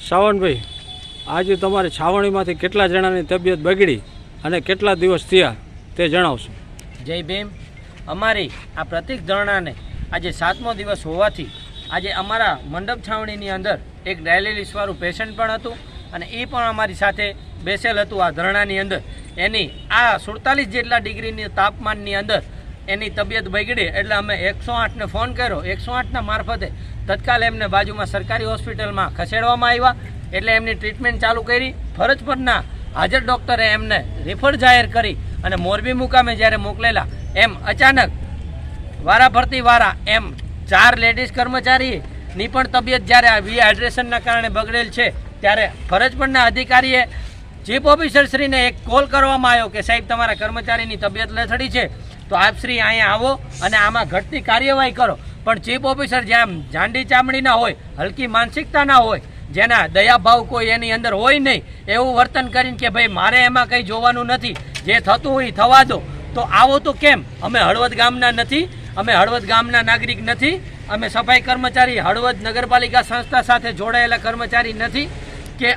સાવનભાઈ, આજે તમારી છાવણીમાંથી કેટલા જણાની તબિયત બગડી અને કેટલા દિવસ થયા તે જણાવશો? જય ભીમ। અમારી આ પ્રતિક ધરણાને આજે 7મો દિવસ હોવાથી આજે અમારા મંડપ છાવણીની અંદર એક ડાયાલિસિસવાળું પેશન્ટ પણ હતું અને એ પણ અમારી સાથે બેસેલ હતું આ ધરણાની અંદર। એની આ 47 જેટલા ડિગ્રીની તાપમાનની અંદર એની તબિયત બગડી એટલે અમે 108ને ફોન કર્યો। 108ના મારફતે તત્કાલ એમને બાજુમાં સરકારી હોસ્પિટલમાં ખસેડવામાં આવ્યા એટલે એમની ટ્રીટમેન્ટ ચાલુ કરી। ફરજ પરના હાજર ડૉક્ટરે એમને રેફર જાહેર કરી અને મોરબી મુકામે જ્યારે મોકલેલા એમ અચાનક વારાફરતી વારા એમ 4 લેડીઝ કર્મચારીની પણ તબિયત જ્યારે આ ડિહાઇડ્રેશનના કારણે બગડેલ છે ત્યારે ફરજ પરના અધિકારીએ ચીફ ઓફિસરશ્રીને એક કોલ કરવામાં આવ્યો કે સાહેબ તમારા કર્મચારીની તબિયત લથડી છે તો આપ શ્રી અહીંયા આવો અને આમાં ઘટતી કાર્યવાહી કરો। પણ ચીફ ઓફિસર જ્યાં જાંડી ચામડીના હોય, હલકી માનસિકતાના હોય, જેના દયાભાવ કોઈ એની અંદર હોય નહીં એવું વર્તન કરીને કે ભાઈ મારે એમાં કંઈ જોવાનું નથી, જે થતું હોય થવા દો। તો આવો તો કેમ? અમે હળવદ ગામના નથી, અમે હળવદ ગામના નાગરિક નથી, અમે સફાઈ કર્મચારી હળવદ નગરપાલિકા સંસ્થા સાથે જોડાયેલા કર્મચારી નથી કે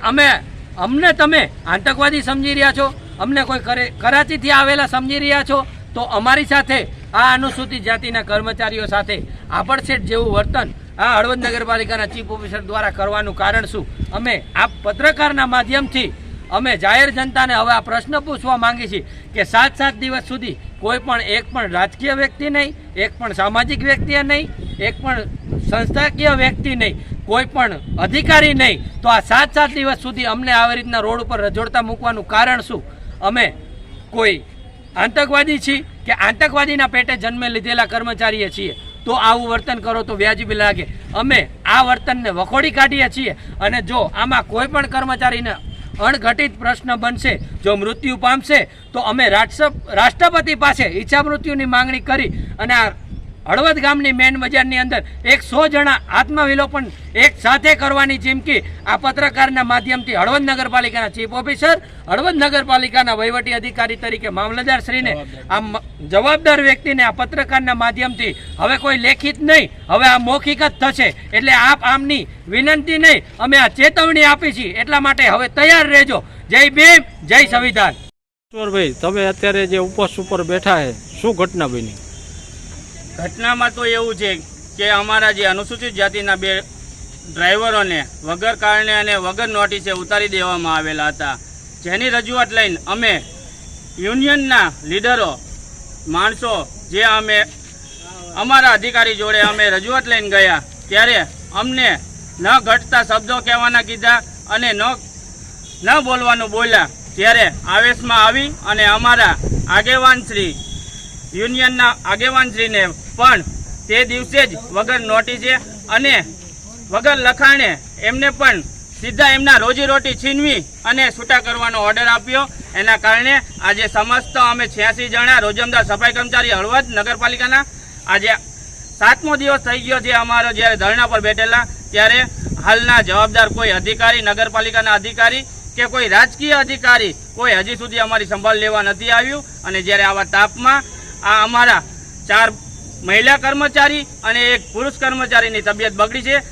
અમને તમે આતંકવાદી સમજી રહ્યા છો, અમને કોઈ કરાચીથી આવેલા સમજી રહ્યા છો? તો અમારી સાથે આ અનુસૂચિત જાતિના કર્મચારીઓ સાથે આભડછેટ જેવું વર્તન આ હળવદ નગરપાલિકાના ચીફ ઓફિસર દ્વારા કરવાનું કારણ શું? અમે આ પત્રકારના માધ્યમથી અમે જાહેર જનતાને હવે આ પ્રશ્ન પૂછવા માંગીએ છીએ કે 7 દિવસ સુધી કોઈ પણ એક પણ રાજકીય વ્યક્તિ નહીં, એક પણ સામાજિક વ્યક્તિ નહીં, એક પણ સંસ્થાકીય વ્યક્તિ નહીં, કોઈ પણ અધિકારી નહીં, તો આ 7 દિવસ સુધી અમને આવી રીતના રોડ ઉપર રજોડતા મૂકવાનું કારણ શું? અમે કોઈ આતંકવાદી છીએ કે આતંકવાદીના પેટે જન્મે લીધેલા કર્મચારીએ છીએ? તો આવું વર્તન કરો તો વ્યાજબી લાગે। અમે આ વર્તનને વખોડી કાઢીએ છીએ અને જો આમાં કોઈ પણ કર્મચારીને અણઘટિત પ્રશ્ન બનશે, જો મૃત્યુ પામશે તો અમે રાષ્ટ્રપતિ પાસે ઈચ્છા મૃત્યુની માંગણી કરી અને આ હળવદ ગામની મેન બજારની અંદર 100 જણા આત્મવિલોપન એક સાથે કરવાની ચીમકી આ પત્રકારના માધ્યમથી હળવદ નગરપાલિકાના ચીફ ઓફિસર, હળવદ નગરપાલિકાના વહીવટી અધિકારી તરીકે મામલતદારશ્રીને આ જવાબદાર વ્યક્તિને આ પત્રકારના માધ્યમથી હવે કોઈ લેખિત નહીં, હવે આ મૌખિક જ થશે। એટલે આપ આમની વિનંતી નહીં, અમે આ ચેતવણી આપી છીએ, એટલા માટે હવે તૈયાર રહેજો। જય ભીમ, જય સંવિધાન। ઈશ્વરભાઈ, તમે અત્યારે જે ઉપવાસ ઉપર બેઠા છે, શું ઘટના બની? ઘટનામાં તો એવું છે કે અમારા જે અનુસૂચિત જાતિના 2 ડ્રાઈવરોને વગર કારણે અને વગર નોટિસે ઉતારી દેવામાં આવેલા હતા, જેની રજૂઆત લઈને અમે યુનિયનના લીડરો માણસો જે અમે અમારા અધિકારી જોડે અમે રજૂઆત લઈને ગયા ત્યારે અમને ન ઘટતા શબ્દો કહેવાના કીધા અને ન બોલવાનું બોલ્યા। ત્યારે આવેશમાં આવી અને અમારા આગેવાનશ્રી યુનિયનના આગેવાનશ્રીને પણ તે દિવસે જ વગર નોટિસે અને વગર લખાણે એમને પણ સીધા એમના રોજીરોટી છીનવી અને છૂટા કરવાનો ઓર્ડર આપ્યો। એના કારણે આજે સમસ્ત અમે 86 જણા રોજમદાર સફાઈ કર્મચારી હળવદ નગરપાલિકાના આજે 7મો દિવસ થઈ ગયો છે અમારો જ્યારે ધરણા પર બેઠેલા, ત્યારે હાલના જવાબદાર કોઈ અધિકારી, નગરપાલિકાના અધિકારી કે કોઈ રાજકીય અધિકારી કોઈ હજી સુધી અમારી સંભાળ લેવા નથી આવ્યું। અને જ્યારે આવા તાપમાં આ અમારા 4 મહિલા કર્મચારી અને 1 પુરુષ કર્મચારીની તબિયત બગડી છે।